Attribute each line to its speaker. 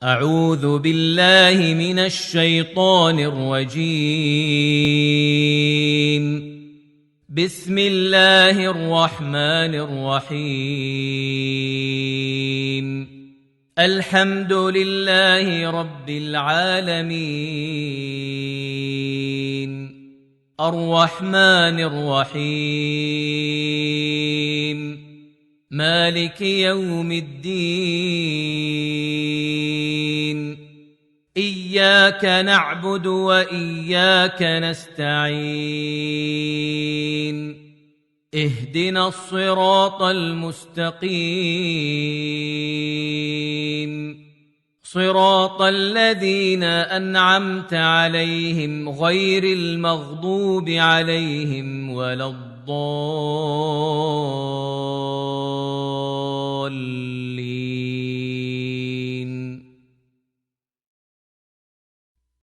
Speaker 1: أعوذ بالله من الشيطان الرجيم. بسم الله الرحمن الرحيم. الحمد لله رب العالمين، الرحمن الرحيم، مالك يوم الدين. إياك نعبد وإياك نستعين. اهدنا الصراط المستقيم، صراط الذين أنعمت عليهم غير المغضوب عليهم ولا الضالين.